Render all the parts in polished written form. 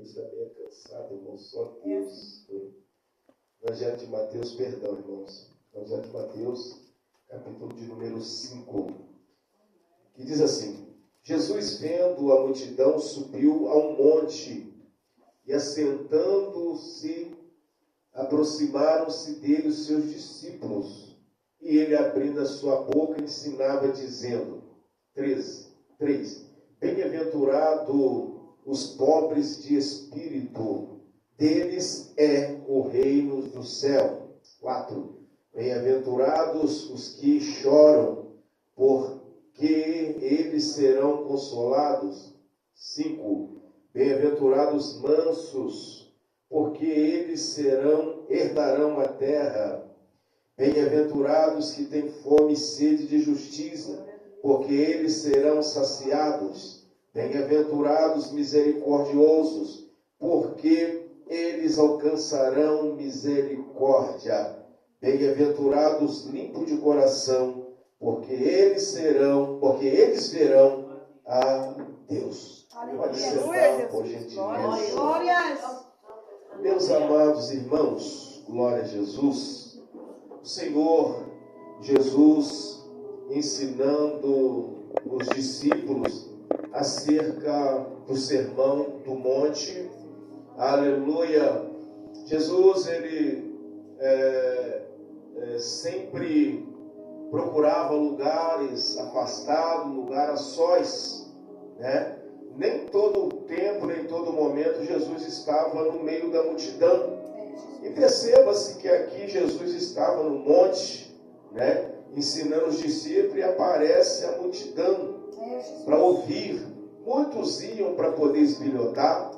gente está meio cansado, irmão, só Deus. Evangelho de Mateus, perdão, irmãos. Evangelho de Mateus, capítulo de número 5, que diz assim: Jesus, vendo a multidão, subiu a um monte, e assentando-se, aproximaram-se dele os seus discípulos, e ele, abrindo a sua boca, ensinava, dizendo, 3, bem-aventurado os pobres de espírito, deles é o reino do céu. 4, bem-aventurados os que choram, porque eles serão consolados. 5, bem-aventurados mansos, porque eles herdarão a terra. Bem-aventurados que têm fome e sede de justiça, porque eles serão saciados. Bem-aventurados misericordiosos, porque eles alcançarão misericórdia. Bem-aventurados limpos de coração, porque eles verão a Deus. Pode sentar, por gentileza. Glórias. Meus amados irmãos, glória a Jesus. O Senhor Jesus ensinando os discípulos acerca do sermão do monte. Aleluia. Jesus, ele sempre procurava lugares afastados, lugar a sós, né? Nem todo o tempo, nem todo momento Jesus estava no meio da multidão. E perceba-se que aqui Jesus estava no monte, né, ensinando os discípulos, e aparece a multidão para ouvir. Muitos iam para poder esbilhotar,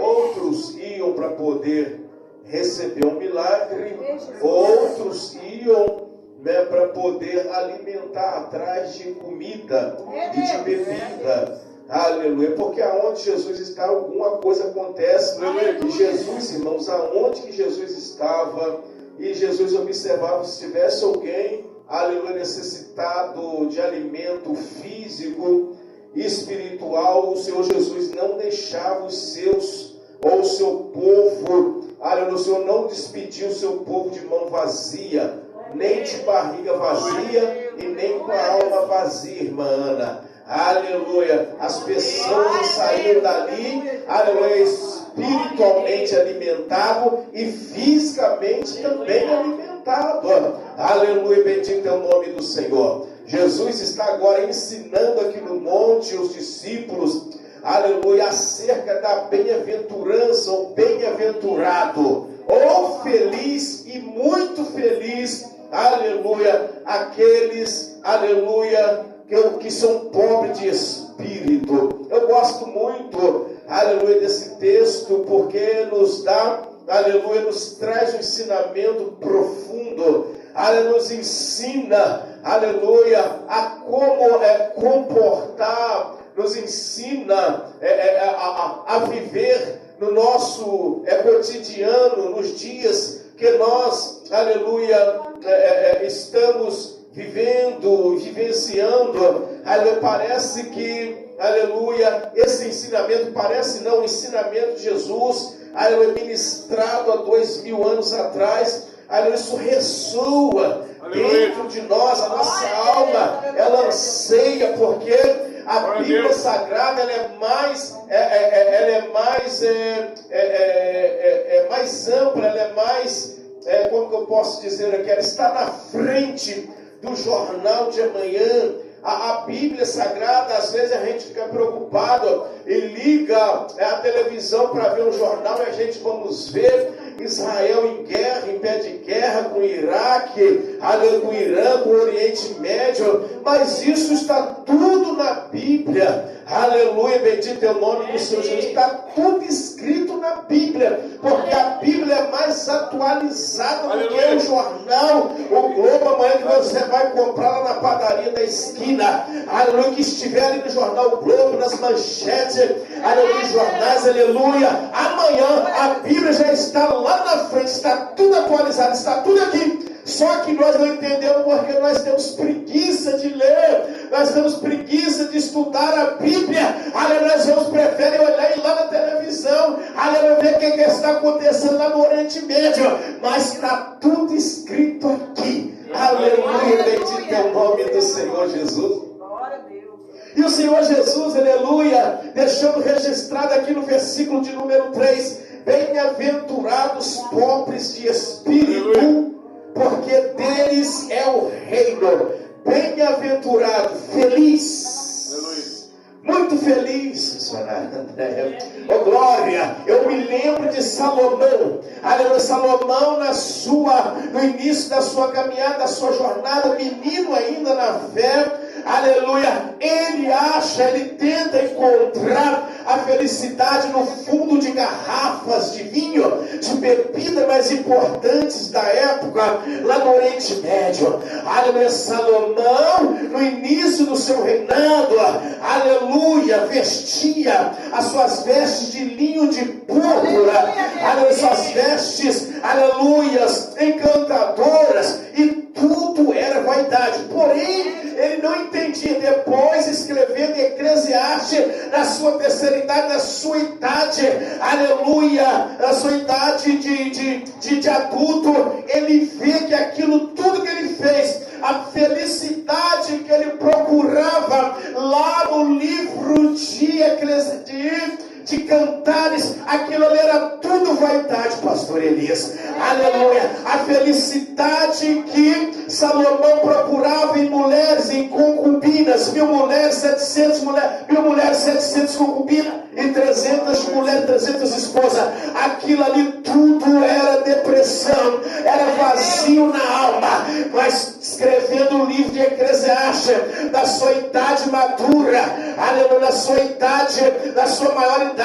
outros iam para poder receber um milagre, outros iam, né, para poder alimentar atrás de comida e de bebida. Aleluia, porque aonde Jesus está, alguma coisa acontece. E Jesus, irmãos, aonde que Jesus estava, e Jesus observava, se tivesse alguém, aleluia, necessitado de alimento físico e espiritual, o Senhor Jesus não deixava os seus, ou o seu povo, aleluia, o Senhor não despediu o seu povo de mão vazia, nem de barriga vazia, e nem com a alma vazia, irmã Ana. Aleluia, as pessoas saíram dali, aleluia, espiritualmente alimentado e fisicamente também alimentado. Aleluia, bendito é o nome do Senhor. Jesus está agora ensinando aqui no monte os discípulos, aleluia, acerca da bem-aventurança, ou bem-aventurado, ou feliz e muito feliz, aleluia, aqueles, aleluia, que são pobres de espírito. Eu gosto muito, aleluia, desse texto, porque nos dá, aleluia, nos traz um ensinamento profundo, aleluia, nos ensina, aleluia, a como comportar, nos ensina a viver no nosso cotidiano, nos dias que nós, aleluia, estamos vivendo, vivenciando. Aleluia, parece que, aleluia, esse ensinamento, parece não, o ensinamento de Jesus, aleluia, ministrado há 2000 anos atrás, aleluia, isso ressoa dentro de nós, a nossa alma, ela anseia, porque a Bíblia Sagrada, ela é mais ampla, ela é mais, como que eu posso dizer aqui, ela está na frente do jornal de amanhã. A Bíblia Sagrada, às vezes a gente fica preocupado e liga a televisão para ver um jornal, e a gente vamos ver Israel em guerra, em pé de guerra com o Iraque, com o Irã, com o Oriente Médio, mas isso está tudo na Bíblia. Aleluia, bendito é o nome do Senhor Jesus. Está tudo escrito na Bíblia, porque a Bíblia é mais atualizada do que o jornal, o Globo, amanhã que você vai comprar lá na padaria da esquina. Aleluia, que estiver ali no jornal o Globo, nas manchetes, aleluia, nos jornais, aleluia. Amanhã a Bíblia já está lá na frente, está tudo atualizado, está tudo aqui. Só que nós não entendemos porque nós temos preguiça de ler, nós temos preguiça de estudar a Bíblia. Aleluia, nós preferem olhar lá na televisão, aleluia, ver o que está acontecendo lá no Oriente Médio, mas está tudo escrito aqui. Aleluia, bendito é o nome do Senhor Jesus. E o Senhor Jesus, aleluia, deixando registrado aqui no versículo de número 3, bem-aventurados pobres de espírito, porque deles é o reino. Bem-aventurado, feliz, muito feliz, missionário André. Oh glória, eu me lembro de Salomão. Aleluia, Salomão no início da sua caminhada, da sua jornada, menino ainda na fé. Aleluia, ele tenta encontrar a felicidade no fundo de garrafas de vinho, de bebida mais importantes da época, lá no Oriente Médio. Aleluia, Salomão, no início do seu reinado, aleluia, vestia as suas vestes de linho de púrpura, aleluia, suas vestes, aleluia, encantadoras, e tudo era vaidade. Porém, ele não entendia. Depois, escrevendo em Eclesiastes, na sua terceira idade, na sua idade, aleluia, na sua idade de adulto, ele vê que aquilo tudo que ele fez, a felicidade que ele procurava lá no livro de Cantares, aquilo ali era tudo vaidade, pastor Elias. Aleluia, a felicidade que Salomão procurava em mulheres, em concubinas, 1000 mulheres, 700 concubinas e 300 mulheres, 300 esposas. Aquilo ali tudo era depressão, era vazio na alma. Mas escrevendo o livro de Eclesiastes, da sua idade madura, aleluia, da sua idade, da sua maior idade,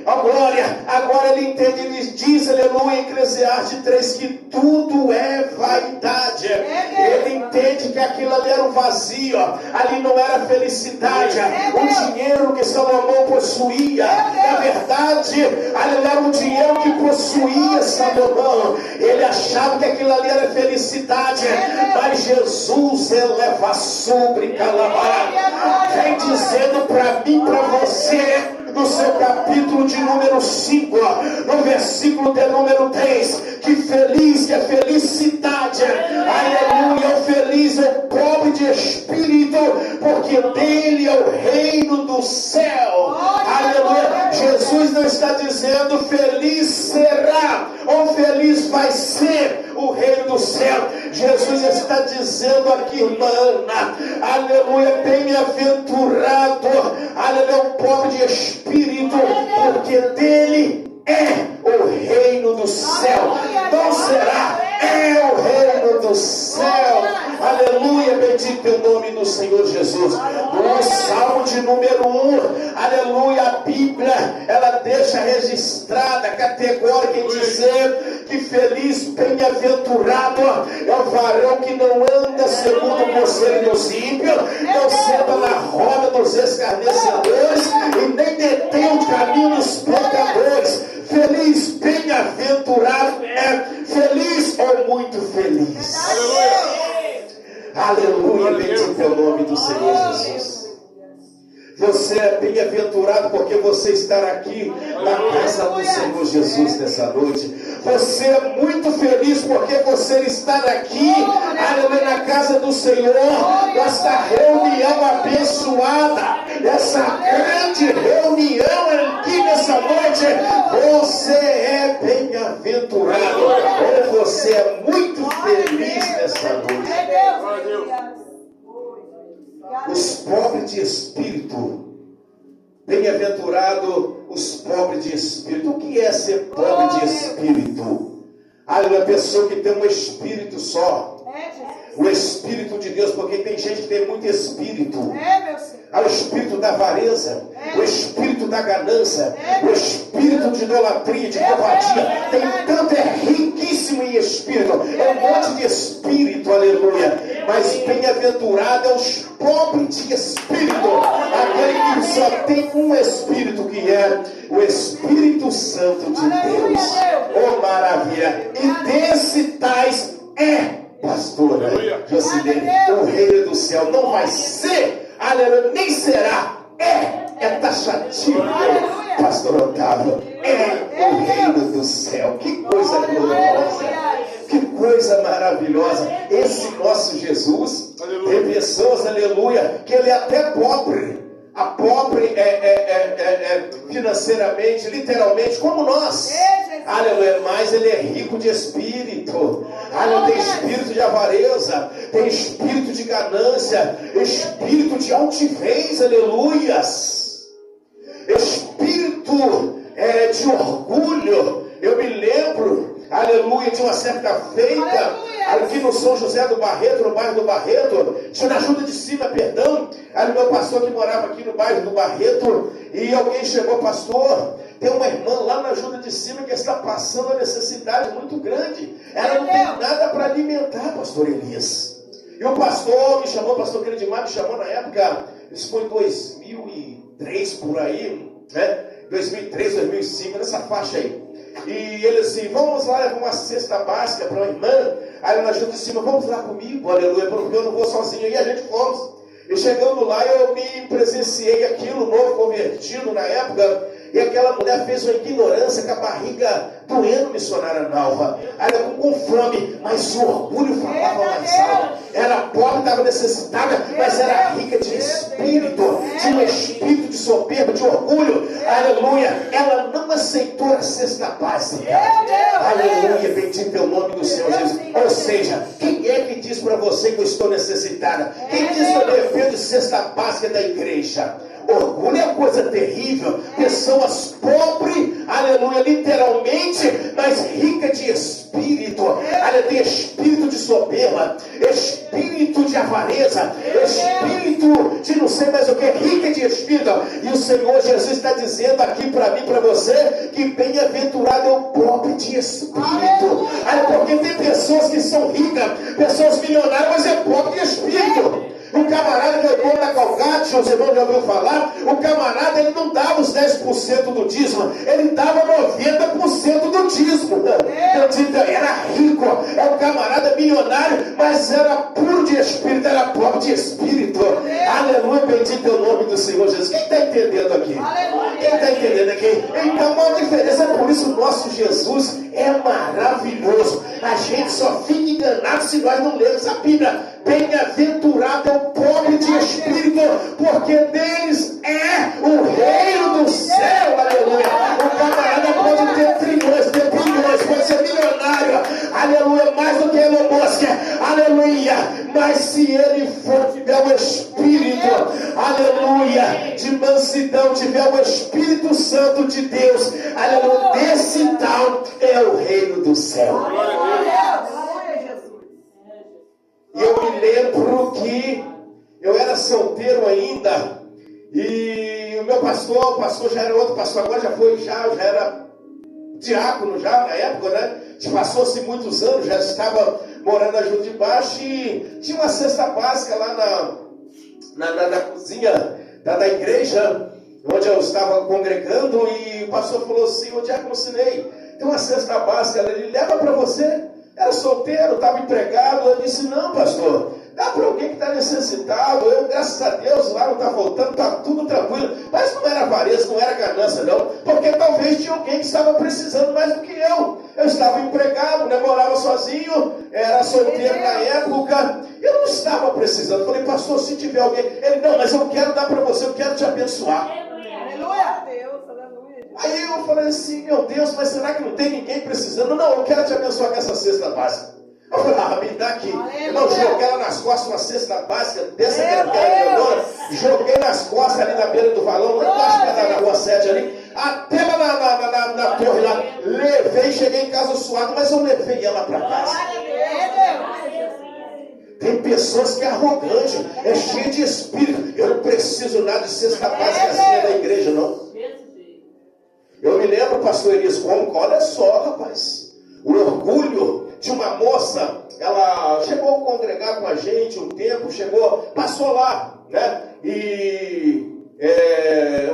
ó glória, agora ele entende, ele diz, aleluia, em Eclesiastes 3, que tudo é vaidade. Ele entende que aquilo ali era um vazio, ali não era felicidade. O dinheiro que Salomão possuía, na verdade, ali era o dinheiro que possuía Salomão. Ele achava que aquilo ali era felicidade, mas Jesus eleva sobre Calabará, vem dizendo para mim, para você, no seu capítulo de número 5, no versículo de número 3, que feliz, que a felicidade, aleluia, o feliz é o pobre de espírito, porque dele é o reino do céu. Aleluia, Jesus não está dizendo feliz será, ou feliz vai ser o reino do céu. Jesus está dizendo aqui, irmã Ana, aleluia, bem-aventurado, aleluia, o pobre de espírito, porque dele é o reino do céu. Não será, é o reino do céu. Aleluia, bendito é o nome do Senhor Jesus. No Salmo de número 1, aleluia, a Bíblia, ela deixa registrada, categórica em dizer que feliz, bem-aventurado é o varão que não anda segundo o conselho dos ímpios, não senta na roda dos escarnecedores e nem detém o caminho dos pecadores. Feliz, bem-aventurado é feliz ou muito feliz. Aleluia, bendito é o nome do Senhor Jesus. Você é bem-aventurado porque você está aqui na casa do Senhor Jesus nessa noite. Você é muito feliz porque você está aqui, aleluia, na casa do Senhor, nessa reunião abençoada, essa grande reunião aqui nessa noite. Você é bem-aventurado, ou você é muito feliz nessa noite. Os pobres de espírito, bem-aventurado os pobres de espírito. O que é ser pobre de espírito? Aleluia, a pessoa que tem um espírito só, o Espírito de Deus, porque tem gente que tem muito espírito. O espírito da avareza, o espírito da ganância, o espírito de idolatria, de covardia. Tem tanto, é riquíssimo em espírito, é um monte de espírito, aleluia. Mas bem-aventurado é os pobres de espírito, aquele que só tem um espírito, que é o Espírito Santo de Deus. Oh maravilha! E desse tais é, pastora Josilene, o reino do céu. Não vai ser, aleluia, nem será, é taxativo, pastor Otávio. É aleluia, que ele é até pobre. A pobre financeiramente, literalmente, como nós. Aleluia, mas ele é rico de espírito. Aleluia, tem espírito de avareza, tem espírito de ganância, espírito de altivez, aleluias. Espírito de orgulho. Eu me lembro, aleluia, de uma certa feita, aqui no São José do Barreto, no bairro do Barreto, tinha na Ajuda de Cima, perdão, era o meu pastor que morava aqui no bairro do Barreto, e alguém chegou, pastor, tem uma irmã lá na Ajuda de Cima que está passando uma necessidade muito grande, ela não tem nada para alimentar, pastor Elias. E o pastor me chamou, o pastor Grandimar me chamou na época, isso foi em 2003 por aí, né? 2003, 2005, nessa faixa aí. E ele assim, vamos lá, levar uma cesta básica para uma irmã. Aí na Ajuda de Cima, vamos lá comigo, aleluia, porque eu não vou sozinho. E a gente fomos. E chegando lá, eu me presenciei aquilo, novo convertido na época. E aquela mulher fez uma ignorância com a barriga doendo, missionária Nalva. Ela com fome, mas o orgulho falava mais alto. Era pobre, estava necessitada, mas era rica de espírito. Tinha um espírito de soberba, de orgulho. Aleluia. Ela não aceitou a cesta básica. Aleluia. Bendito é o nome do Senhor Jesus. Ou seja, quem é que diz para você que eu estou necessitada? Quem diz que eu defendo cesta básica da igreja? Orgulho é coisa terrível. Pessoas pobres, aleluia, literalmente, mas ricas de espírito. Aleluia, tem espírito de soberba, espírito de avareza, espírito de não sei mais o que, rica de espírito. E o Senhor Jesus está dizendo aqui para mim, para você, que bem-aventurado é o pobre de espírito. Porque tem pessoas que são ricas, pessoas milionárias, mas é pobre de espírito. O camarada que eu na Calcate, os irmãos já ouviram falar, o camarada ele não dava os 10% do dízimo, ele dava 90% do dízimo. Era rico, é um camarada milionário, mas era puro de espírito, era pobre de espírito. Aleluia, bendito é o nome do Senhor Jesus. Quem está entendendo aqui? Quem está entendendo aqui? Então, uma diferença, por isso o nosso Jesus é maravilhoso. A gente só fica enganado se nós não lermos a Bíblia. Bem-aventurado é o pobre de espírito, porque deles é o reino do céu. Aleluia. O camarada pode ter trilhões, ter bilhões, pode ser milionário, aleluia, mais do que Elon Musk, aleluia. Mas se ele tiver o Espírito, aleluia, de mansidão, tiver o Espírito Santo de Deus, aleluia, desse tal é o reino do céu. E eu me lembro que eu era solteiro ainda, e o meu pastor, o pastor já era outro pastor, agora já era diácono já na época, né? Passou-se muitos anos, já estava morando na Junta de Baixo, e tinha uma cesta básica lá na cozinha da igreja, onde eu estava congregando, e o pastor falou assim, o diácono Sinei, tem uma cesta básica, ele leva para você. Era solteiro, estava empregado. Eu disse, não, pastor, dá para alguém que está necessitado. Eu, graças a Deus, lá não está voltando, está tudo tranquilo. Mas não era avareza, não era ganância, não. Porque talvez tinha alguém que estava precisando mais do que eu. Eu estava empregado, né, morava sozinho, era solteiro na época. Eu não estava precisando. Eu falei, pastor, se tiver alguém... Ele, não, mas eu quero dar para você, eu quero te abençoar. Aleluia, Deus. Aí eu falei assim, meu Deus, mas será que não tem ninguém precisando? Não, eu quero te abençoar com essa cesta básica. Eu falei, me dá aqui. Não, joguei ela nas costas, uma cesta básica, dessa grandona, joguei nas costas ali na beira do valão, lá embaixo na rua 7 ali, até lá na torre lá. Levei, cheguei em casa suado, mas eu levei ela para casa. Tem pessoas que é arrogante, é cheio de espírito. Eu não preciso nada de cesta básica assim da igreja, não. Eu me lembro, pastor Elias, como, olha só, rapaz, o orgulho de uma moça, ela chegou a congregar com a gente um tempo, passou lá, né, e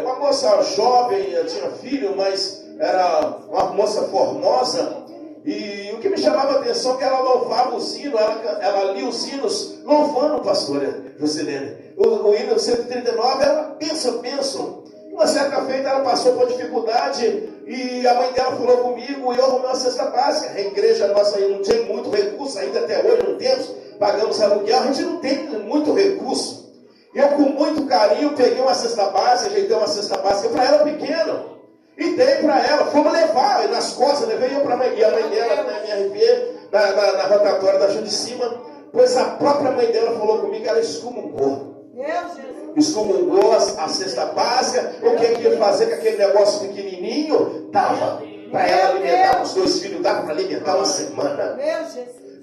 uma moça jovem, tinha filho, mas era uma moça formosa, e o que me chamava a atenção é que ela louvava o sino, ela lia os hinos louvando, pastora Josilene. O hino 139 era bênção. Uma certa feita ela passou por dificuldade e a mãe dela falou comigo e eu arrumei uma cesta básica. A igreja nossa aí não tem muito recurso, ainda até hoje não temos, pagamos aluguel, a gente não tem muito recurso. Eu, com muito carinho, peguei uma cesta básica, ajeitei uma cesta básica para ela pequena. E dei para ela. Fomos levar nas costas, levei eu para a mãe. E a mãe dela, na MRV, na rotatória da Ju de Cima, pois a própria mãe dela falou comigo que ela excomungou. Excomungou a cesta básica. O que ia fazer com aquele negócio pequenininho? Dava para ela alimentar os 2 filhos, dava para alimentar uma semana.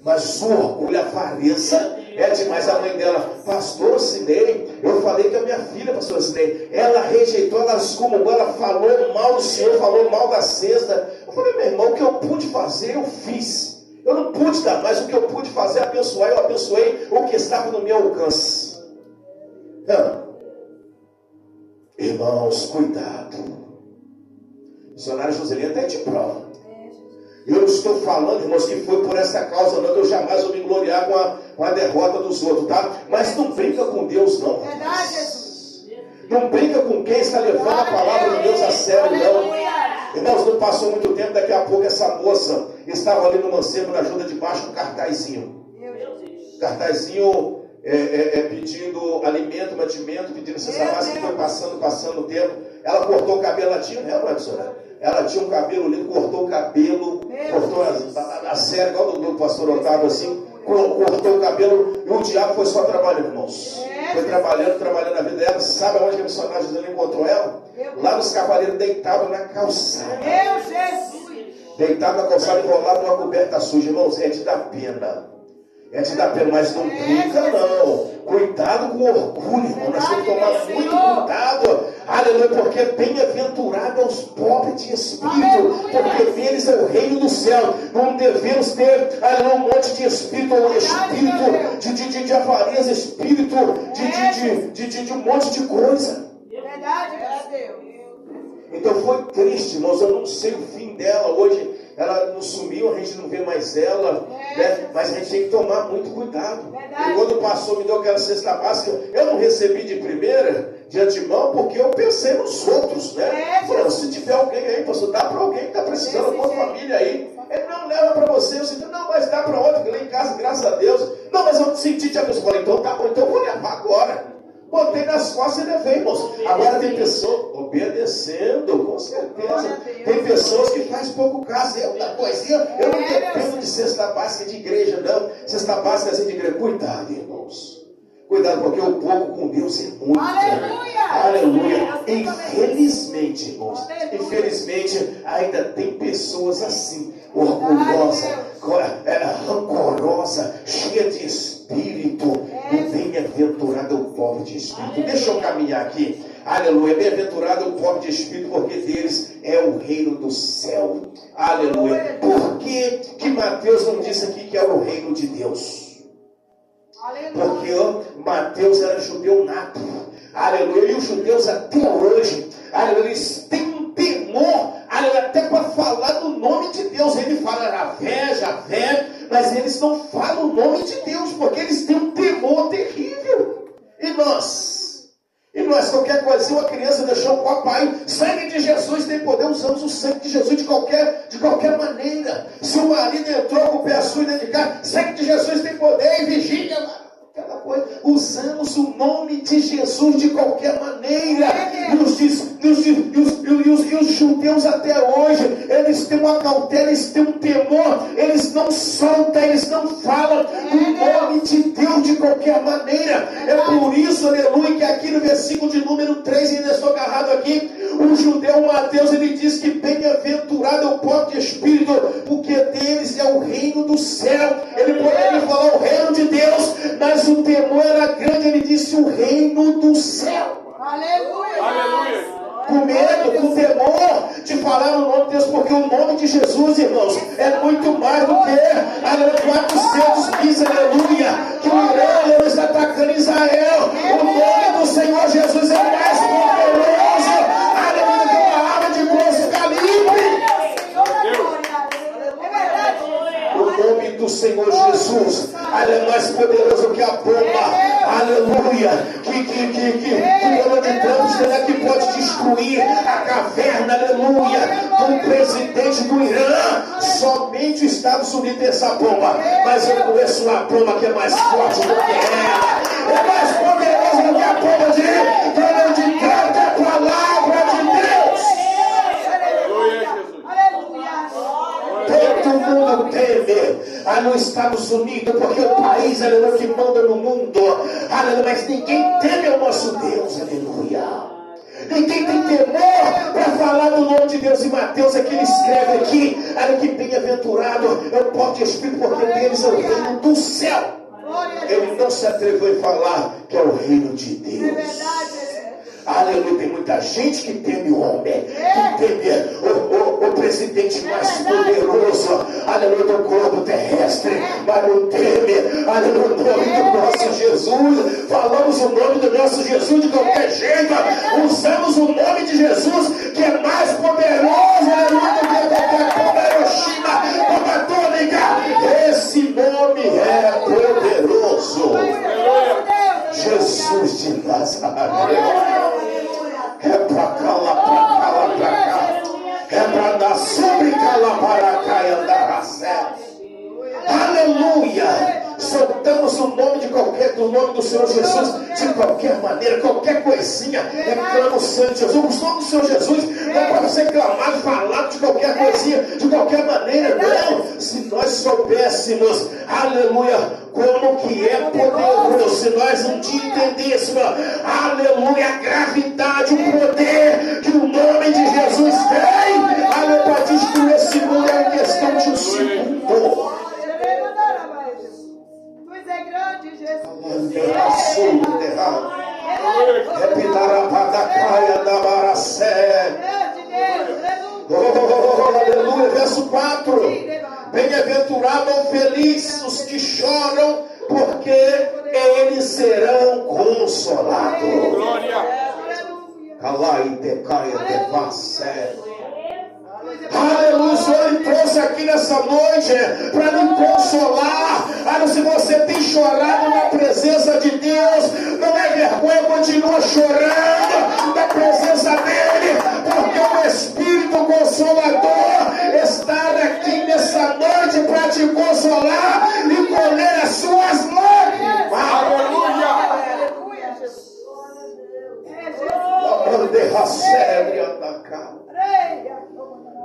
Mas o orgulho, a avareza é demais. A mãe dela, pastor Sinei, eu falei que a minha filha, pastor Sinei, ela rejeitou, ela excomungou, ela falou mal do Senhor, falou mal da cesta. Eu falei, meu irmão, o que eu pude fazer, eu fiz. Eu não pude dar, mas o que eu pude fazer, abençoar, eu abençoei o que estava no meu alcance. Irmãos, cuidado. Missionário Joselino até te prova. Eu não estou falando, irmãos, que foi por essa causa, não, que eu jamais vou me gloriar com a derrota dos outros, tá? Mas não brinca com Deus, não. Verdade, Jesus. Não brinca com quem está levando a palavra de Deus a sério, não. Irmãos, não passou muito tempo, daqui a pouco essa moça estava ali no mancebo, na ajuda de baixo, um cartazinho. Cartazinho pedindo alimento, mantimento, pedindo cesta básica, foi passando o tempo. Ela cortou o cabelo, ela tinha, né, professora? Ela tinha um cabelo lindo, cortou o cabelo, cortou a série, igual do pastor Otávio, assim, cortou o cabelo, e o diabo foi só trabalhando, irmãos. Foi trabalhando a vida dela. Sabe onde a missionária José encontrou ela? Lá nos cavaleiros, deitado na calçada. Deitado na calçada, enrolado numa coberta suja. Irmãos, é de dar pena. É de dar pena, mas não brinca, não. Cuidado com o orgulho, irmão. Nós temos que tomar muito cuidado. Aleluia, porque bem-aventurado aos pobres de espírito, porque deles é o reino do céu. Não devemos ter um monte de espírito de avareza, espírito de um monte de coisa. Verdade, Deus. Então foi triste, irmãos. Eu não sei o fim dela hoje. Ela não sumiu, a gente não vê mais ela, né? Mas a gente tem que tomar muito cuidado. E quando o pastor me deu aquela cesta básica, eu não recebi de primeira, de antemão, porque eu pensei nos outros, né? Falei, se tiver alguém aí, pastor, dá para alguém que está precisando, alguma família aí. Ele não leva para você. Eu disse, não, mas dá para outro, que lá em casa, graças a Deus. Não, mas eu senti te abençoar. Falei, então tá bom, então eu vou levar agora. Botei nas costas e levei, irmãos. Agora tem pessoas obedecendo, com certeza. Tem pessoas que fazem pouco caso. Eu não dependo de cesta básica de igreja, não. Cesta básica assim de igreja. Cuidado, irmãos. Cuidado, porque o pouco com Deus é muito. Aleluia. Infelizmente, irmãos. Infelizmente, ainda tem pessoas assim, orgulhosa, rancorosa, cheia de espírito. O bem-aventurado é o pobre de espírito. Deixa eu caminhar aqui. Aleluia. Bem-aventurado é o pobre de espírito, porque deles é o reino do céu. Aleluia. Por que Mateus não disse aqui que era o reino de Deus? Porque Mateus era judeu nato. Aleluia. E os judeus até hoje, aleluia, eles têm um temor, aleluia, até para falar no nome de Deus. Ele fala Javé, mas eles não falam o nome de Deus, porque eles têm um temor terrível. E nós, qualquer coisinha, uma criança deixou o papai, sangue de Jesus tem poder, usamos o sangue de Jesus de qualquer maneira. Se o marido entrou com o pé sujo dentro de casa, sangue de Jesus tem poder, e vigília, aquela coisa. Usamos o nome de Jesus de qualquer maneira. E os judeus até hoje, eles têm uma cautela, eles têm um temor, eles não soltam, eles não falam o nome de Deus de qualquer maneira. É por isso, aleluia, que aqui no versículo de número 3, ainda estou agarrado aqui, o judeu Mateus, ele diz que bem-aventurado é o pobre de espírito, porque deles é o reino do céu. Ele poderia falar o reino de Deus, mas o temor era grande, ele disse o reino do céu. Aleluia. Com medo, com temor de falar o nome de Deus, porque o nome de Jesus, irmãos, é muito mais do que 400 bis, aleluia, que o Irã está atacando Israel. O nome do Senhor Jesus é mais poderoso, aleluia, que uma arma de grosso calibre. O nome do Senhor Jesus, aleluia, é mais poderoso que a bomba, aleluia, que bomba de Trump, que pode destruir a caverna, aleluia, do presidente do Irã. Somente os Estados Unidos tem essa bomba, mas eu conheço uma bomba que é mais forte do que ela, é mais poderosa Deus não quer povo de crente, é a palavra de Deus. Todo mundo teme a nos Estados Unidos, porque o país, aleluia, que manda no mundo, aleluia, mas ninguém teme ao nosso Deus, aleluia. Ninguém tem temor para falar do nome de Deus. Em Mateus aqui ele escreve aqui, olha que bem-aventurado é o povo de espírito, porque deles é o reino do céu. Ele não se atreveu a falar que é o reino de Deus. Aleluia, tem muita gente que teme o homem, que teme o presidente mais poderoso, aleluia, do globo terrestre, mas não teme, aleluia, o nome do nosso Jesus. Falamos o nome do nosso Jesus de qualquer jeito, usamos o nome de Jesus, que é mais poderoso, aleluia, do que qualquer Hiroshima, bomba atômica. Esse nome é poderoso. Jesus de Nazaré. É pra cá, lá pra cá, lá pra cá. É pra dar sobre cá, lá para cá e andar a sério. Aleluia! Soltamos o nome do nome do Senhor Jesus de qualquer maneira, qualquer coisinha, clama o Senhor Jesus. O nome do Senhor Jesus não é para ser clamado, falado de qualquer coisinha, de qualquer maneira, não. Se nós soubéssemos, aleluia, como que é poderoso, se nós um dia entendêssemos, aleluia, a gravidade, o poder que o nome de Jesus tem, aleluia, para destruir esse mundo, é questão de um segundo. Aleluia, verso 4. Bem-aventurado ou feliz os que choram, porque eles serão consolados. Aleluia, o Senhor me trouxe aqui nessa noite para me consolar. Se você tem chorado na presença de Deus, não é vergonha, continua chorando na presença dele, porque o Espírito Consolador está aqui nessa noite para te consolar e colher as suas lágrimas. Aleluia!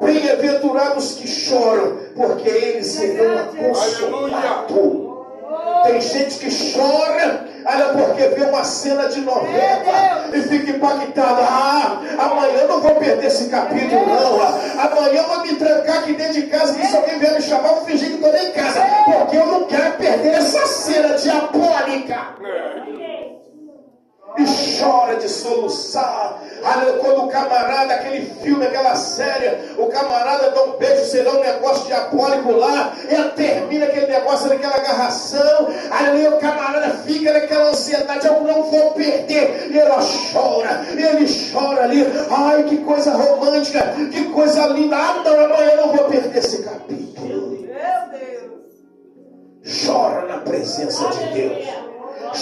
Bem-aventurados que choram, porque eles serão consolados. Tem gente que chora, porque vê uma cena de novela e fica impactada. Amanhã eu não vou perder esse capítulo, não. Amanhã eu vou me trancar aqui dentro de casa, que se alguém vier me chamar, eu vou fingir que estou nem em casa, porque eu não quero perder essa cena diabólica. E chora de soluçar. Quando o camarada, aquele filme, aquela série, o camarada dá um beijo, será um negócio diabólico lá, e termina aquele negócio naquela agarração. Aí o camarada fica naquela ansiedade, eu não vou perder. E ela chora, ele chora ali. Ai, que coisa romântica, que coisa linda. Não, amanhã eu não vou perder esse capítulo. Meu Deus. Chora na presença de Deus.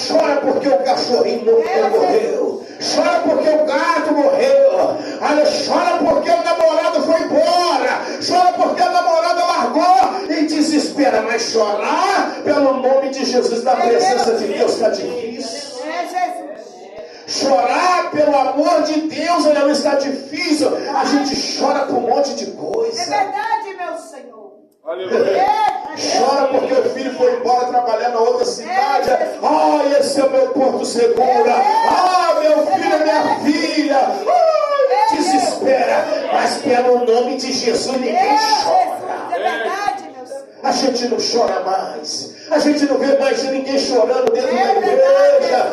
Chora porque o cachorrinho morreu. Chora porque o gato morreu. Chora porque o namorado foi embora. Chora porque a namorada largou e desespera. Mas chorar pelo nome de Jesus na presença de Deus está difícil. Chorar pelo amor de Deus não está difícil. A gente chora por um monte de coisa. É verdade, meu Senhor. Chora porque o filho foi embora trabalhar na outra cidade. Esse é o meu porto seguro. Meu filho é minha filha. Desespera. Mas pelo nome de Jesus ninguém chora. É verdade, meu Senhor. A gente não chora mais. A gente não vê mais ninguém chorando dentro da igreja.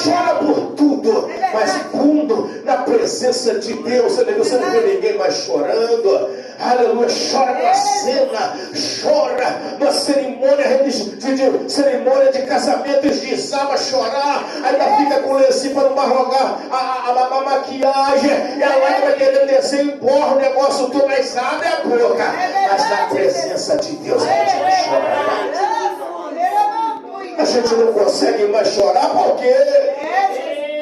Chora por tudo, mas fundo na presença de Deus. Você não vê ninguém mais chorando. Aleluia, chora na cena, chora na cerimônia de casamento, desaba chorar, ainda fica com o lencinho para não marrogar a maquiagem, e ela vai querendo descer e emborra o negócio todo, mas abre a boca. Mas na presença de Deus a gente não chora mais. A gente não consegue mais chorar, por quê?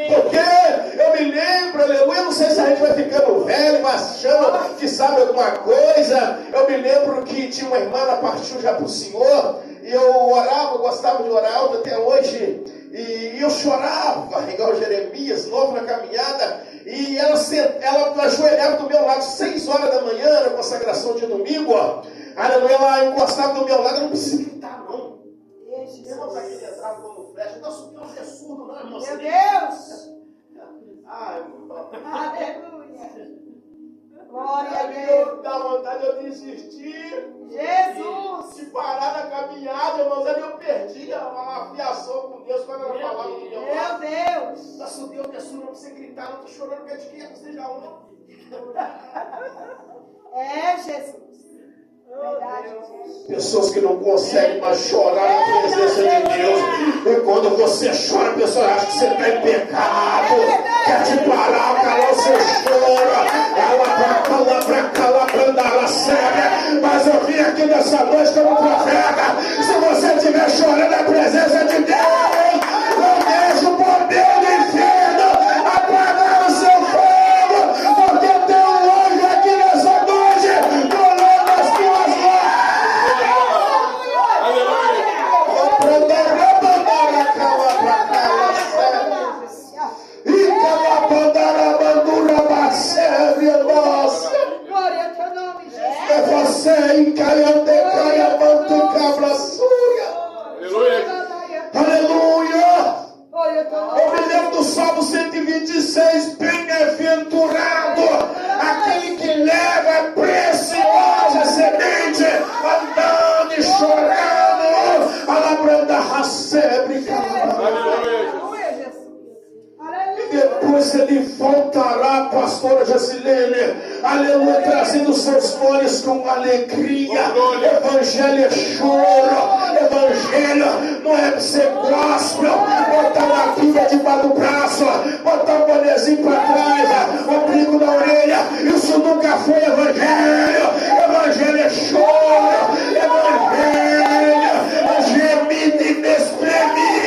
Porque eu me lembro, aleluia, não sei se a gente vai ficando velho, mas chama que sabe alguma coisa. Eu me lembro que tinha uma irmã, ela partiu já para o Senhor, E eu orava, gostava de orar alto até hoje. E eu chorava, igual Jeremias, novo na caminhada. E ela ajoelhava do meu lado 6 horas da manhã, na consagração de domingo. Aleluia, ela encostava do meu lado, eu não precisa gritar, não. Irmão, para quem entrava como flecha, não subiu um surdo, não, irmão. Meu Deus! Ai, irmão. Aleluia! Glória a Deus! Dá vontade de eu desistir. Jesus! De parar na caminhada, irmãos. Ali eu perdi a afiação com Deus quando ela falava do meu lado. Meu Deus! Ela subiu, desceu, não precisa gritar, não estou chorando, porque de quem seja um. É, Jesus! Verdade, Jesus. Pessoas que não conseguem mais chorar na presença de Deus. E quando você chora, a pessoa acha que você está em pecado. Quer te parar, calar o seu choro. Ela pra calar, pra andar na séria. Mas eu vim aqui nessa noite como profeta. Se você estiver chorando na presença de Deus, não deixe o poder do inferno apagar o seu fogo. Porque tem um anjo aqui nessa noite. Colando as tuas mãos. Glória ao teu nome, Jesus! É você, Incaiandecaia, Mantucabra, Súria. Aleluia! Glória ao teu nome! Eu me lembro do Salmo 126, bem-aventurado aquele que leva a preciosa semente, andando e chorando, alabrando a racebre, Aleluia, Jesus! e depois ele voltará, pastora Jacilene, aleluia, trazendo seus flores com alegria. Evangelho é choro, evangelho não é ser gospel, botar uma Bíblia debaixo do braço, botar um bonezinho para trás, um brinco na orelha. Isso nunca foi evangelho. Evangelho é choro, evangelho é gemido inexprimível.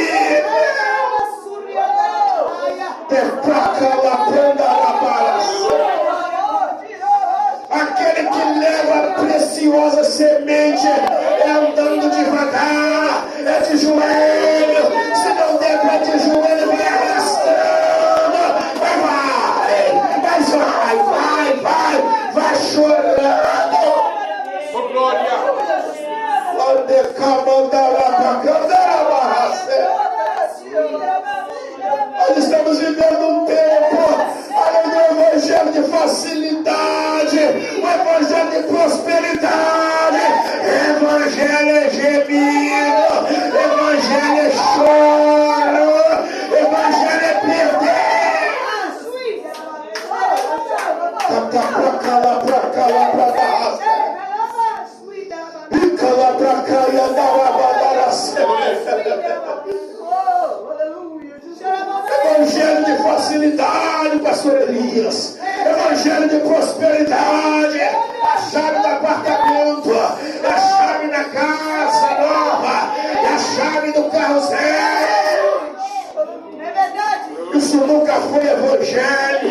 Aquele que leva a preciosa semente é andando devagar, é de joelho. Se não der para de joelho, vai arrastando. Vai chorando. Oh, glória! Nós estamos vivendo um tempo, além do evangelho de facilidade, o evangelho de prosperidade. Evangelho é gemido, evangelho é choro, evangelho é perder. Pra cá, pra dar. E cala pra cá e andar Evangelho de facilidade, pastor Elias. Evangelho de prosperidade. A chave do apartamento, a chave da casa nova, a chave do carro zero. É verdade. Isso nunca foi evangelho.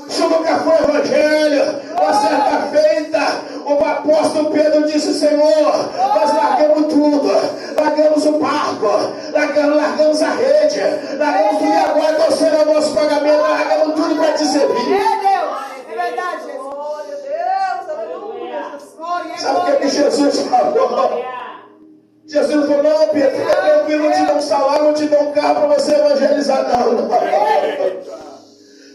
Isso nunca foi evangelho. Uma certa feita, o apóstolo Pedro disse: Senhor, nós largamos tudo, largamos o barco, largamos a rede, largamos tudo, e agora que você é o nosso pagamento, largamos tudo para te servir. É Deus, é verdade, Jesus. Glória a Deus, aleluia. Sabe o que Jesus falou? Jesus falou: não, Pedro, fica tranquilo, não te dá um salário, não te dá um carro para você evangelizar, não.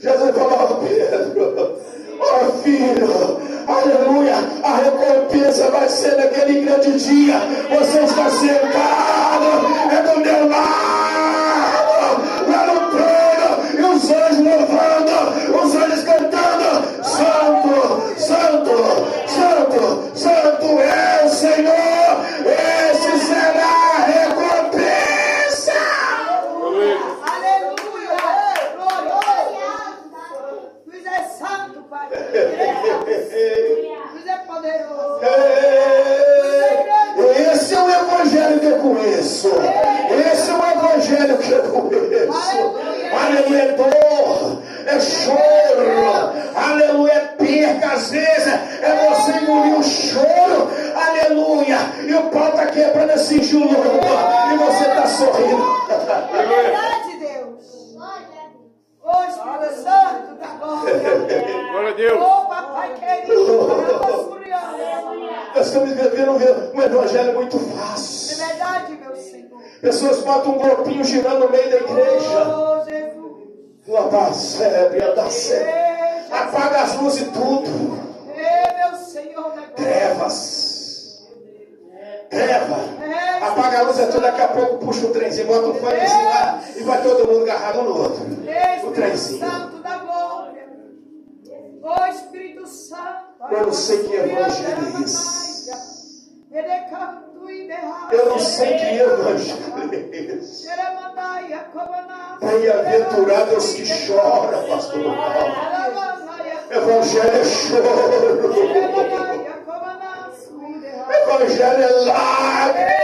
Jesus falou: Pedro, ó filho, aleluia, a recompensa vai ser naquele grande dia. Você está sentado, é do meu lado, lá no trono, e os anjos louvando, os anjos cantando: Santo, Santo, Santo, Santo é o Senhor, esse será a recompensa. Aleluia, glória. Luiz é santo, Pai. Luiz é poderoso. Esse é o evangelho que eu conheço. Esse é o evangelho que eu conheço. Aleluia, é dor, é choro, aleluia, é perca. Às vezes é você engolir o choro, aleluia, e o o pau está quebrando esse julho e você está sorrindo. É verdade, Deus. Ô Espírito Santo da glória. Glória a Deus. Ô papai querido. Nós estamos vivendo um evangelho muito fácil. É verdade, meu Senhor. Pessoas botam um grupinho girando no meio da igreja. Ô Jesus. Apaga as luzes e tudo. Meu Senhor da glória. Trevas. Apaga a luz e tudo. Daqui a pouco puxa o trenzinho, bota o fonezinho lá e vai todo mundo agarrado no outro. O trenzinho. Santo da glória. Ô Espírito Santo. Eu não sei que evangelho é esse. Eu não sei que evangelho é esse. Bem-aventurados os que choram, pastor Paulo. Evangelho é choro. Evangelho é lágrimas.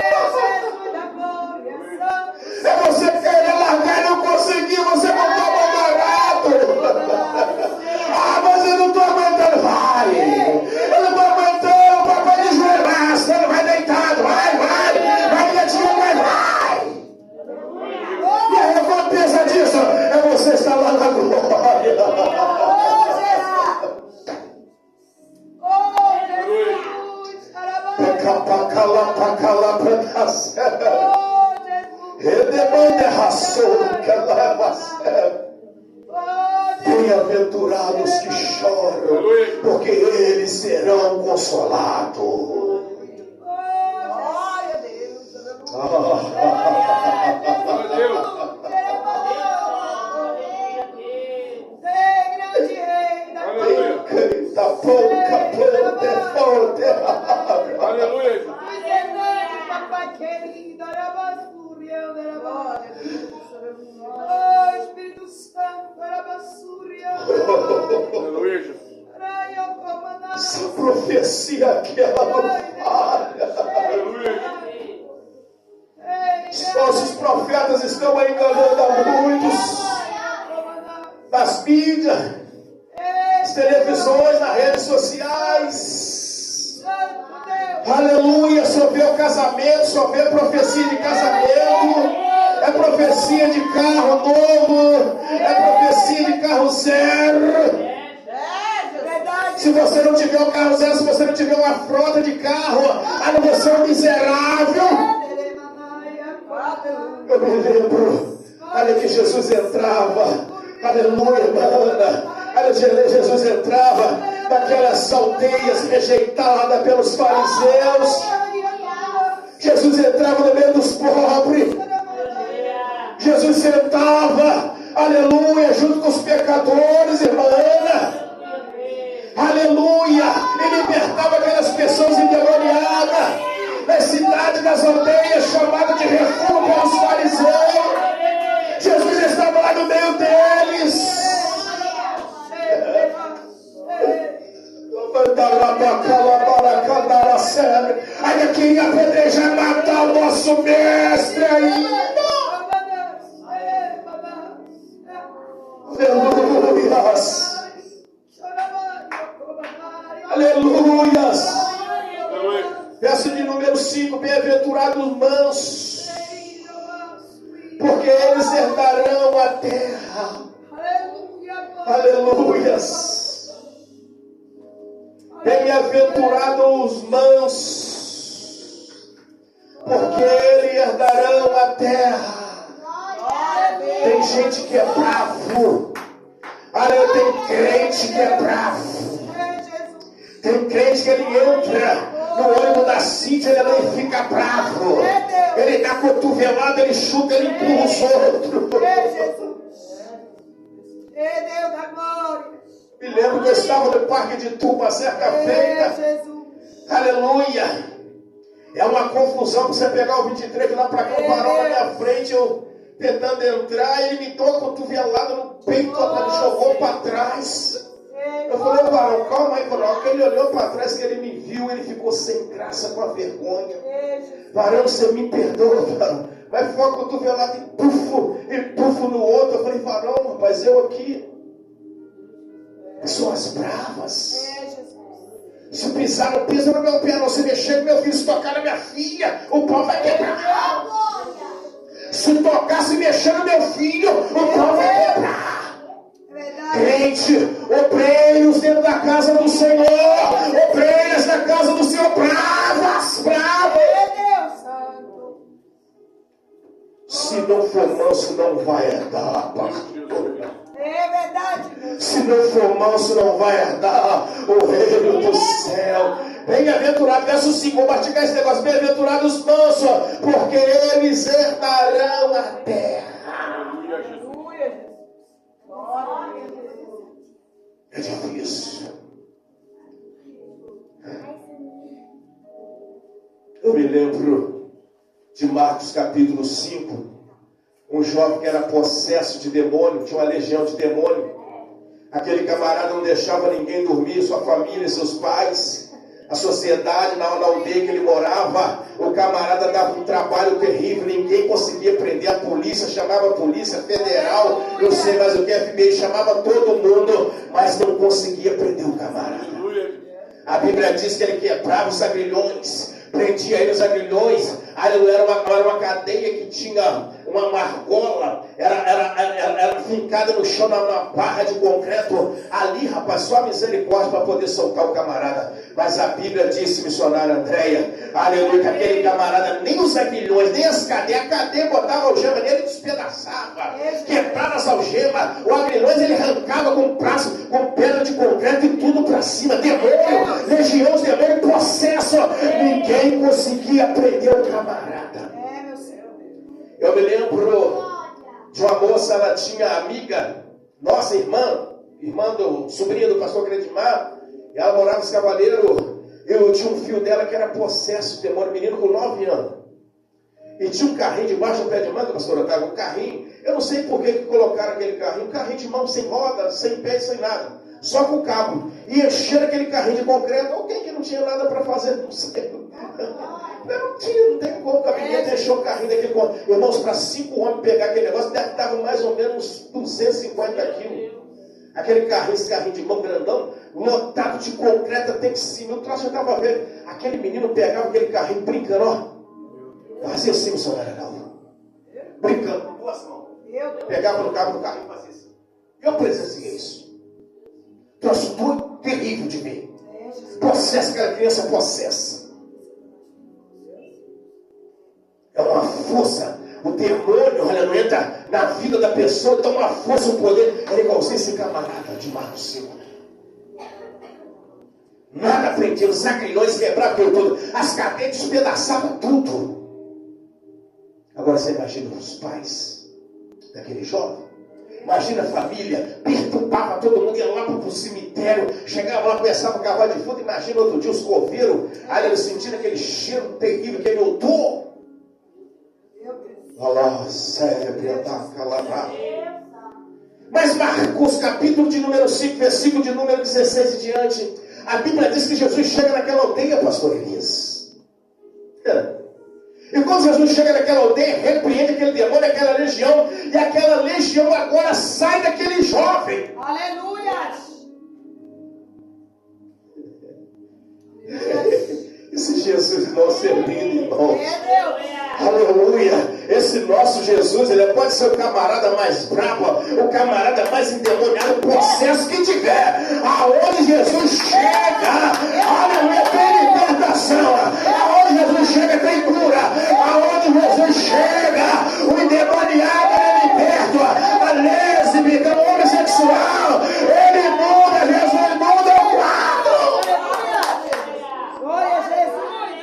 É você querer largar e não conseguir, você não está barato. Mas eu não estou aguentando. Vai. Eu não estou aguentando. Papai de joelhar. Você não vai deitado. Vai, quietinho, vai. E a recompensa disso é você estar lá na glória. Bem-aventurados que choram, porque eles serão consolados. Glória a Deus. Grande rei da Aleluia. papai querido, oh Espírito Santo, Aleluia. Essa profecia aqui, ela não falha. Os falsos profetas estão aí enganando a muitos. Nas mídias, nas televisões, nas redes sociais. Aleluia, só vê o casamento, só vê profecia de casamento. É profecia de carro novo, é profecia de carro zero. Se você não tiver um carro zero, se você não tiver uma frota de carro, aí você é um miserável. Eu me lembro, olha que Jesus entrava, aleluia, mana. Olha, Jesus entrava naquelas aldeias rejeitadas pelos fariseus. Jesus entrava no meio dos pobres. Jesus sentava, aleluia, junto com os pecadores, irmã Ana. Aleluia, e libertava aquelas pessoas endemoniadas nas cidades, nas aldeias, chamadas de refúgio pelos fariseus. Jesus estava lá no meio deles. Ainda queria apedrejar e matar o nosso mestre ainda. Aleluias. Aleluias. Verso de número 5. Bem-aventurados os mansos, porque eles herdarão a terra. Aleluias. Bem-aventurados os mansos, porque eles herdarão a terra. Tem gente que é bravo. Tem crente que é bravo. Tem crente que ele entra no ônibus da Cíntia, ele fica bravo. Ele dá cotovelado, ele chuta, ele empurra os outros. Deus da glória. Me lembro que eu estava no Parque de Tuba certa feita. Aleluia. É uma confusão você pegar o 23 lá para cá, parou na minha frente, eu tentando entrar, ele me deu uma cotovelada no peito, ele jogou para trás. Eu falei, varão, calma aí, varão. Quando ele olhou para trás, que ele me viu, ele ficou sem graça, com a vergonha. Varão, você me perdoa, varão. Mas foi uma cotovelada e pufo no outro. Eu falei, varão, rapaz, eu aqui. Pessoas bravas. Se pisar, não pisa no meu pé, não. Se mexer no meu filho, se tocar na minha filha, o pau vai quebrar. Se tocar, se mexer no meu filho, o pau vai quebrar. Crente, obreiros dentro da casa do Senhor, obreiras da casa do Senhor, bravas. Se não for manso, não vai herdar, pastor. É verdade. Se não for manso, não vai herdar o reino do céu. Bem-aventurado, verso 5, vou mastigar esse negócio. Bem-aventurados os mansos, porque eles herdarão a terra. É difícil. Eu me lembro de Marcos capítulo 5, um jovem que era possesso de demônio, tinha uma legião de demônio. Aquele camarada não deixava ninguém dormir, sua família, seus pais, a sociedade, na aldeia que ele morava. O camarada dava um trabalho terrível, ninguém conseguia prender. A polícia chamava a polícia federal, eu sei mais o que, a FBI chamava todo mundo, mas não conseguia prender o camarada. A Bíblia diz que ele quebrava os agrilhões, prendia aí os agrilhões. Aí era uma cadeia que tinha uma argola, era fincada no chão, numa barra de concreto. Ali, rapaz, só misericórdia para poder soltar o camarada. Mas a Bíblia disse, missionária Andréia, aleluia, que aquele camarada, nem os agrilhões, nem as cadeias, a cadeia botava algema nele e despedaçava, quebrava as algemas. O agrilhões ele arrancava com braço, com pedra de concreto e tudo para cima. Demônio, legião de demônio, processo. Ninguém conseguia prender o camarada. Eu me lembro de uma moça, ela tinha amiga, nossa irmã do sobrinho do pastor Credimar, ela morava nesse Cavaleiro. Eu tinha um filho dela que era possesso de demônio, menino com 9 anos. E tinha um carrinho debaixo do pé de manga, pastor Otávio, um carrinho. Eu não sei por que colocaram aquele carrinho, um carrinho de mão sem roda, sem pé, sem nada, só com cabo. E encheram aquele carrinho de concreto. Alguém que não tinha nada para fazer, não sei. Não tem como. A menina deixou o carrinho daquele concreto. Irmãos, para 5 homens pegar aquele negócio, deve estar mais ou menos uns 250 quilos. Aquele carrinho, esse carrinho de mão grandão, lotado de concreto até em cima. Eu trouxe, eu estava vendo. Aquele menino pegava aquele carrinho brincando, ó. Fazia assim, missionário Arnaldo. Brincando com duas mãos. Pegava no cabo do carrinho e fazia assim. Eu presenciei isso. Trouxe tudo terrível de mim. Possessa, aquela criança possessa. É uma força. O demônio, olha, não entra na vida da pessoa, dá uma força, um poder. Era igualzinho esse camarada de Marcos 5. Nada prendia, os agrilhões quebravam tudo, as cadeias despedaçavam tudo. Agora você imagina os pais daquele jovem. Imagina a família, perturbava todo mundo, ia lá para o cemitério, chegava lá, começava a cavar de fundo. Imagina outro dia os coveiros, aí eles sentindo aquele cheiro terrível, aquele odor. Mas Marcos, capítulo de número 5, versículo de número 16 e diante, a Bíblia diz que Jesus chega naquela aldeia, pastor Elias. E quando Jesus chega naquela aldeia, repreende aquele demônio, aquela legião, e aquela legião agora sai daquele jovem. Aleluia! Esse Jesus nosso é lindo, irmão. Aleluia! Esse nosso Jesus, ele pode ser o camarada mais bravo, o camarada mais endemoniado, o processo que tiver. Aonde Jesus chega, aleluia, tem libertação. Aonde Jesus chega, tem cura. Aonde Jesus chega, o endemoniado é liberto. A lésbica, o homossexual, ele muda, Jesus muda o quadro.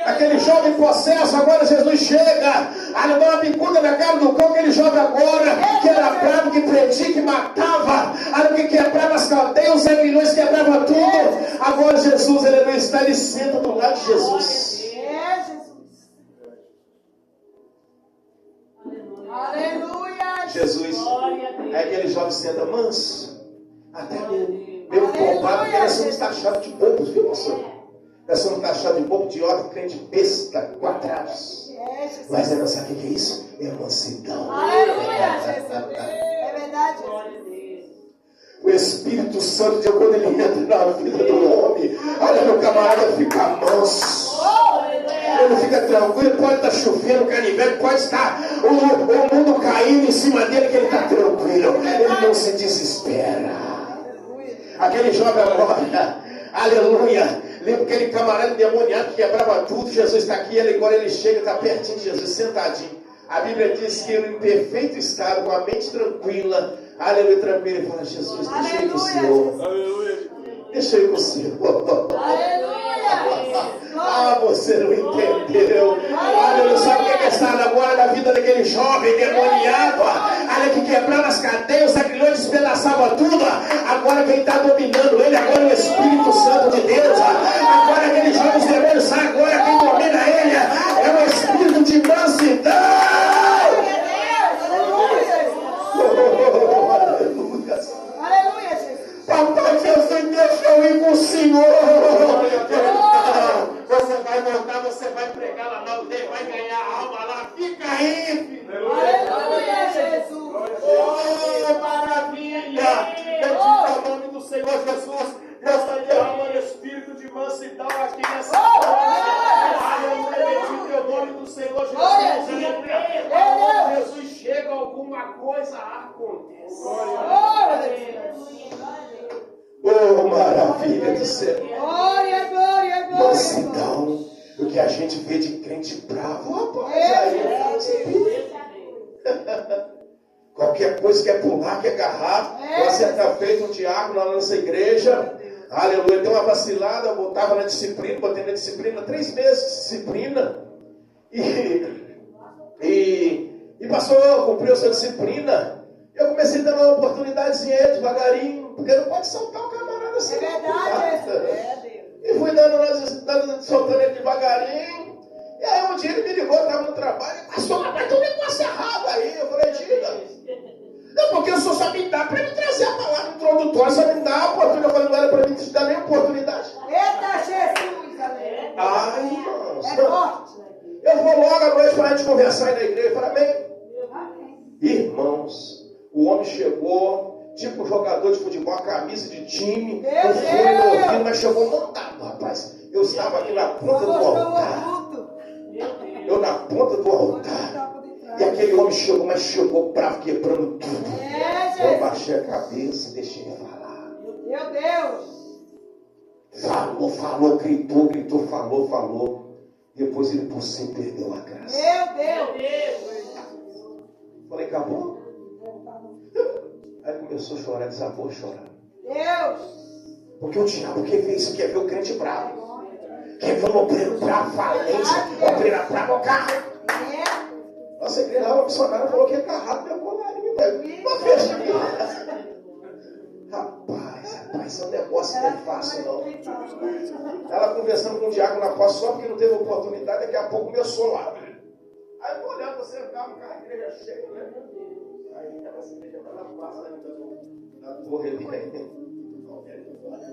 Aquele jovem possesso, agora Jesus chega. Aí dá uma bicuda na cara do cão, aquele jovem agora, que era bravo, que prendia, que matava, aí que quebrava as cadeias, os agrilhões quebrava tudo. Agora Jesus, ele não está, ele senta do lado de Jesus. Aleluia! Jesus, aí aquele jovem senta manso, até meio poupado, porque nós somos taxados de bobos, viu, pastor? Nós somos taxados de bobo, de idiota, crente besta, quadrados. Mas você não sabe o que é isso? É mansidão. Aleluia, Jesus. É verdade. O Espírito Santo, quando ele entra na vida do homem, olha, meu camarada fica manso. Ele fica tranquilo, pode estar chovendo, canivete, pode estar o mundo caindo em cima dele, que ele está tranquilo. Ele não se desespera. Aquele jovem agora, aleluia, lembra aquele camarada endemoniado que quebrava tudo. Jesus está aqui, agora ele chega, está pertinho de Jesus, sentadinho. A Bíblia diz que ele, em perfeito estado, com a mente tranquila, aleluia, tranquilo, ele fala: Jesus, deixa eu ir com o Senhor. Aleluia. Deixa eu ir com o Senhor. Aleluia. Ah, você não entendeu. Aleluia. Sabe o que é estado agora na vida daquele jovem demoniado? Olha, que quebrava as cadeias, sacrilhou, despedaçava tudo. Agora quem está dominando ele, agora é o Espírito Santo de Deus. Agora aquele jovem, os demônios saem, agora quem domina ele é o Espírito de mansidão. Papai Jesus, deixa eu ir com o Senhor. Você vai voltar, você vai pregar lá na aldeia, vai ganhar a alma lá. Fica aí, filho. Aleluia, Jesus. Oh, maravilha. Bendito é o nome do Senhor Jesus. Deus está derramando espírito de mansidão aqui nessa noite. Aleluia, bendito é o nome do Senhor Jesus. Quando Jesus chega, alguma coisa acontece. Oh, maravilha do céu. Glória, glória, glória. Mansidão. O que a gente vê de crente bravo, rapaz. Aí, qualquer coisa quer pular, quer agarrar. Você está feito um diácono na nossa igreja. Aleluia. Deu uma vacilada, eu botava na disciplina, botei na disciplina, 3 meses de disciplina. E passou, cumpriu sua disciplina. Eu comecei dando uma oportunidadezinha devagarinho, porque não pode soltar o camarada assim. É verdade, E fui soltando ele devagarinho. E aí um dia ele me ligou, eu estava no trabalho, e pastor, mas tem um negócio errado aí. Eu falei: diga. Não, porque o senhor só me dá para me trazer a palavra introdutória, só me dá a oportunidade. Eu falei: não era para mim te dar nem oportunidade. Eita, Jesus, aleluia. Ai, irmãos. É forte. Eu vou logo à noite para a gente conversar aí na igreja. Eu falei: amém. Irmãos, o homem chegou, tipo jogador de futebol, camisa de time, o fone no ouvido, mas chegou montado, rapaz. Eu estava aqui na ponta do altar. Eu na ponta do altar. E aquele homem chegou, mas chegou bravo, quebrando tudo. Eu baixei a cabeça e deixei ele falar. Meu Deus. Falou, gritou, falou. Depois ele por si perdeu a graça. Meu Deus. Falei: acabou? Aí começou a chorar, desabou a chorar. Deus. Porque o diabo quer ver isso, quer ver o crente bravo. Quer ver o obreiro bravo, valente, o obreiro bravo, carro. Nossa igreja lá, uma missionária falou que ia carrado meu colarinho. Uma festa de graça. Rapaz, esse negócio não é fácil, não. Ela conversando com o diácono na porta, só porque não teve oportunidade, daqui a pouco começou lá. Aí eu tô olhando, você ficava com a igreja cheia, né? Aí essa igreja ela passa ainda na torre ali.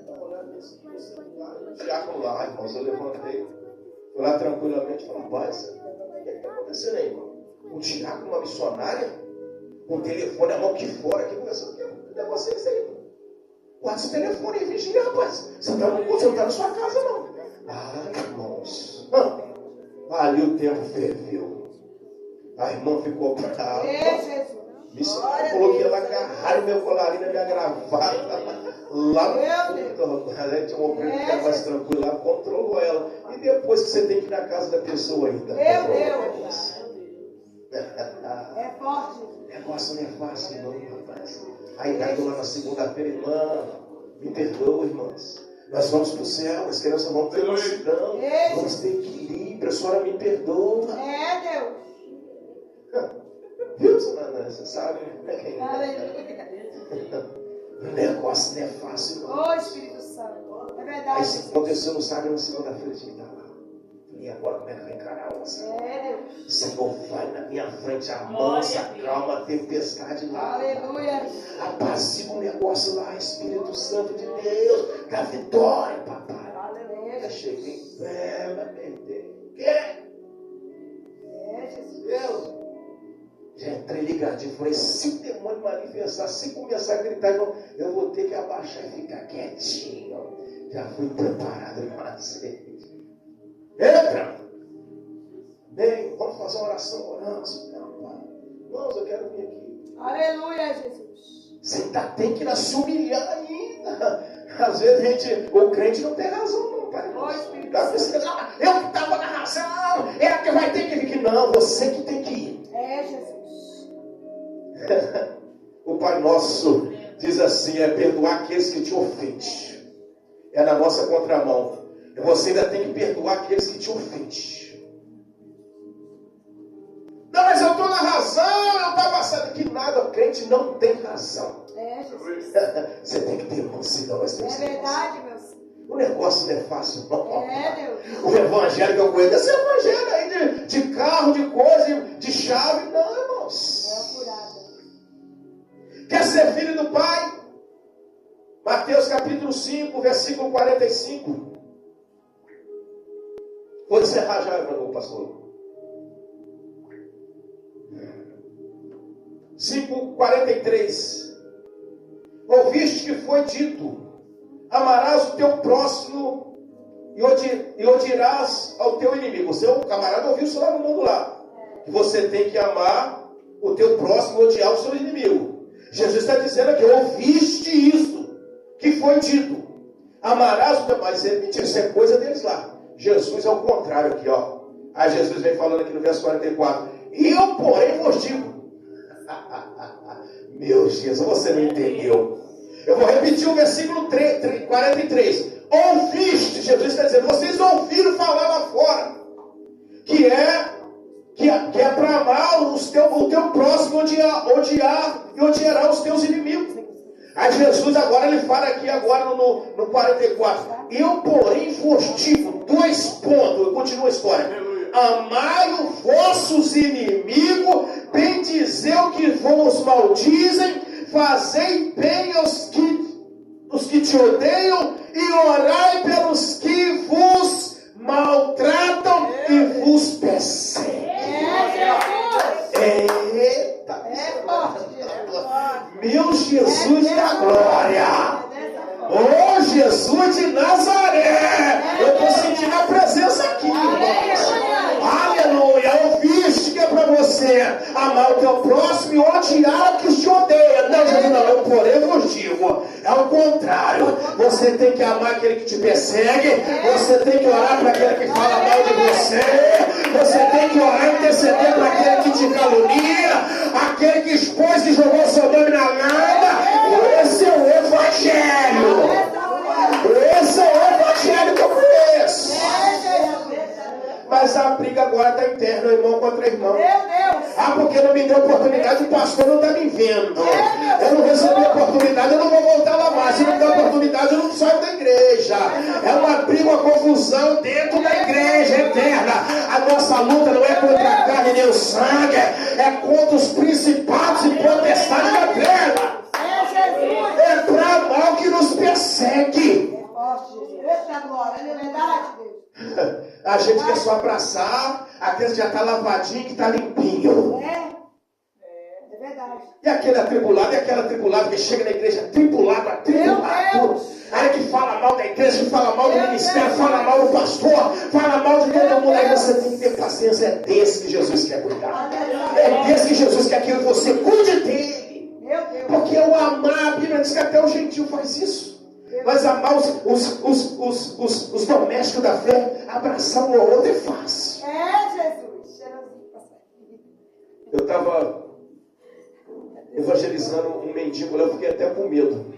Tá olhando esse diácono lá, irmãos. Eu levantei, fui lá tranquilamente, falei: rapaz, o que está acontecendo aí, irmão? Um diácono, uma missionária, com o telefone a mão aqui fora, aqui conversando. Que negócio é esse aí? Guarda esse telefone e vigia, rapaz. Você não está no culto, você não está na sua casa, não. Irmãos. Ali o tempo ferveu. A irmã ficou brava. Missionário falou que ela agarraram meu colarinho na minha gravata. Lá no fundo, ela tinha um obreiro que era mais tranquilo lá, controlou ela. E depois que você tem que ir na casa da pessoa ainda. Meu Deus! É forte. O negócio não é fácil, não, rapaz. Aí caiu lá na segunda-feira: irmã, me perdoa, irmãs. Nós vamos para o céu, as crianças vão ter mansidão, vamos ter equilíbrio, a senhora me perdoa. Deus. Viu, Samana? Você sabe? O negócio não é fácil, não. Espírito Santo. É verdade. Aí se aconteceu no sábado, na segunda-feira, a gente está lá. E agora como é que vai encarar o Senhor? O Senhor vai na minha frente, amansa, acalma a tempestade lá. Aleluia. Apazigua o negócio lá, Espírito Santo de Deus. Dá vitória, papai. Aleluia. Cheguei em pé, vai perder. Quê? Jesus. Deus. Já entrei ligadinho, falei, se o demônio manifestar, se começar a gritar, eu vou ter que abaixar e ficar quietinho. Já fui preparado no macete. Entra! Bem, vamos fazer uma oração, oramos. Não, pai. Irmãos, eu quero vir aqui. Aleluia, Jesus. Você ainda tem que ir se humilhar ainda. Às vezes o crente não tem razão, não, pai. Eu que estava na razão, é a que vai ter que vir. Não, você que tem que ir. É, Jesus. O Pai Nosso diz assim, é perdoar aqueles que te ofendem. É na nossa contramão. Você ainda tem que perdoar aqueles que te ofendem. Não, mas eu estou na razão, eu estava passando aqui nada. O crente não tem razão. É, Jesus. Você tem que ter mansidão. É verdade, meu Senhor. O negócio não é fácil, não. É, Deus. O evangelho que eu conheço, esse evangelho aí de carro, de coisa, de chave. Não, irmãos. É apurada. Quer ser filho do Pai? Mateus capítulo 5, versículo 45. Vou encerrar já, meu pastor. 5:43. Ouviste que foi dito: amarás o teu próximo e odiarás ao teu inimigo. O seu camarada ouviu isso lá no mundo lá. Que você tem que amar o teu próximo e odiar o seu inimigo. Jesus está dizendo aqui: ouviste isso que foi dito: amarás o teu. Mas é mentira, isso é coisa deles lá. Jesus é o contrário aqui, ó. Aí Jesus vem falando aqui no verso 44: eu, porém, vos digo. Meu Jesus, você não entendeu. Eu vou repetir o versículo 43. Ouviste, Jesus está dizendo, vocês ouviram falar lá fora, que é para amar o teu próximo, odiar e odiará os teus inimigos. Aí Jesus agora, ele fala aqui agora no 44. Eu, porém, vos digo, 2 pontos, eu continuo a história. Amai os vossos inimigos, bendizei o que vos maldizem, fazei bem aos que te odeiam e orai pelos que vos maltratam e vos perseguem. Eita! É forte, Jesus. Meu Jesus da glória! Oh, Jesus de Nazaré! Eu estou sentindo a presença aqui, irmãos. Aleluia! Ouviste que é para você amar o teu próximo e odiar o que te odeia. Não, Jesus, não, eu porém vos digo. É o contrário. Você tem que amar aquele que te persegue. Você tem que orar para aquele que fala mal de você. Você tem que orar e interceder para aquele que te calunia. Aquele que expôs e jogou seu nome na lama. Esse é o Evangelho. Esse é o Evangelho que eu conheço. Mas a briga agora está interna, irmão contra irmão. Meu Deus. Ah, porque não me deu oportunidade, o pastor não está me vendo. Eu não recebi oportunidade, eu não vou voltar lá mais. Se não me der oportunidade, eu não saio da igreja. É uma briga, uma confusão dentro da igreja eterna. A nossa luta não é contra a carne nem o sangue, é contra os principados e potestades da terra. É para mal que nos persegue. A gente quer só abraçar aquele que já está lavadinho, que está limpinho. É verdade. E aquele atribulado, e aquela atribulada que chega na igreja atribulado. Aí que fala mal da igreja, que fala mal do ministério, fala mal do pastor, fala mal de todo mundo. Aí você tem que ter paciência. É desse que Jesus quer cuidar. É desse que Jesus quer que você cuide dele. Porque o amar, a Bíblia diz que até o gentil faz isso. Mas amar os domésticos da fé, abraçar um ao outro é fácil. Jesus. Eu estava evangelizando um mendigo lá, eu fiquei até com medo.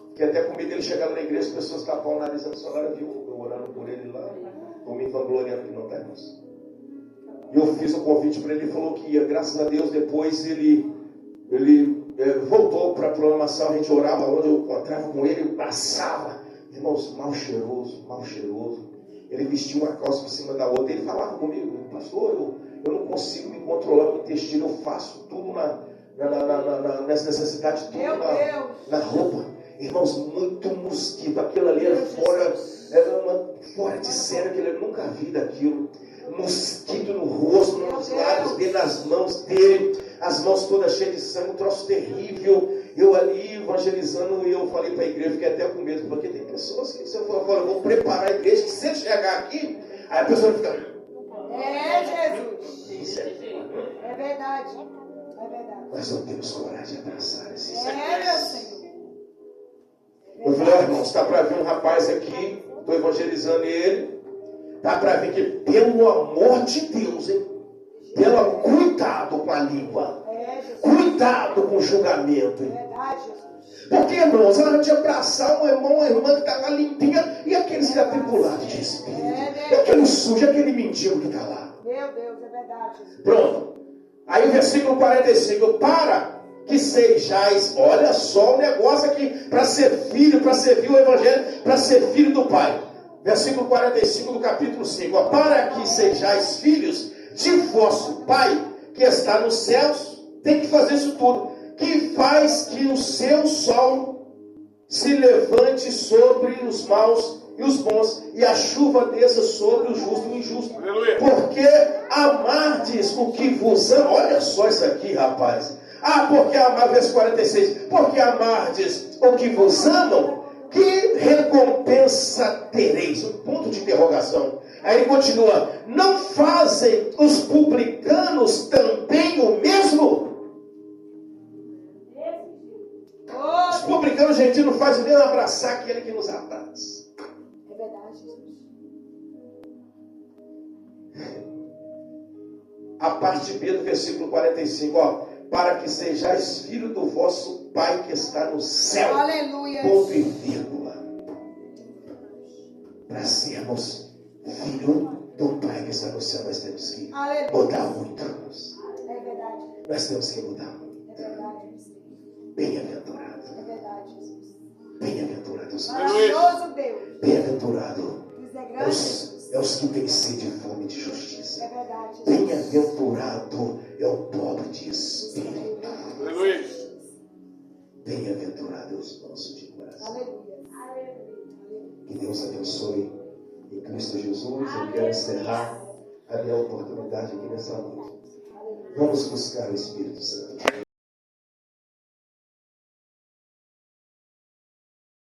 Fiquei até com medo dele chegar na igreja, as pessoas tapavam o nariz, a missionária viu eu orando por ele lá, por mim vangloriando que não está, irmãos. E eu fiz o convite para ele, ele falou que ia, graças a Deus, depois ele voltou para a programação, a gente orava, onde eu encontrava com ele, eu abraçava. Irmãos, mal cheiroso. Ele vestia uma calça por cima da outra, ele falava comigo, pastor, eu não consigo me controlar no intestino, eu faço tudo nessa necessidade, tudo na roupa. Irmãos, muito mosquito, aquilo ali era fora de sério, aquilo eu nunca vi daquilo. mosquito no rosto, nos lábios dele, nas mãos dele, as mãos todas cheias de sangue, um troço terrível. Eu ali evangelizando, eu falei para a igreja, fiquei até com medo, porque tem pessoas que se eu falar, eu vou preparar a igreja, que se ele chegar aqui, aí a pessoa fica... Jesus. É verdade. É verdade. Nós não temos coragem de abraçar esse meu Senhor. Eu falei, ó, irmãos, está para vir um rapaz aqui, estou evangelizando ele, está para vir que, pelo amor de Deus, hein? Cuidado com a língua. Cuidado com o julgamento. Hein? Porque, irmãos, ela vai te abraçar um irmão, uma irmã que está lá limpinha, e aqueles que atribulados de espírito. E aquele sujo, aquele mendigo que está lá. Meu Deus, é verdade. Pronto. Aí o versículo 45, para que sejais, olha só o negócio aqui, para ser filho, para servir o evangelho, para ser filho do Pai. Versículo 45 do capítulo 5, ó, para que sejais filhos de vosso Pai que está nos céus. Tem que fazer isso tudo. Que faz que o seu sol se levante sobre os maus e os bons, e a chuva desça sobre o justo e o injusto. Aleluia. Porque amardes o que vos ama. Olha só isso aqui, rapaz. Porque amar, verso 46. Porque amardes o que vos amam, que recompensa tereis? Um ponto de interrogação. Aí ele continua. Não fazem os publicanos também o mesmo? Os publicanos gentios não fazem nem abraçar aquele que nos abraça. É verdade, Jesus. A parte B do versículo 45, ó. Para que sejais filho do vosso Pai que está no céu. Aleluia. Ponto e vírgula. Para sermos filho do Pai que está no céu, nós temos que mudar muito. É verdade. Nós temos que mudar muito. É verdade. Bem-aventurado. É verdade, Jesus. Bem-aventurado. Maravilhoso Deus. Bem-aventurado. É os que têm sede e fome de justiça. É verdade. Bem-aventurado é o pobre de espírito. Aleluia. Bem-aventurado é os mansos de coração. Aleluia. Que Deus abençoe em Cristo Jesus. Eu quero encerrar a minha oportunidade aqui nessa noite. Vamos buscar o Espírito Santo.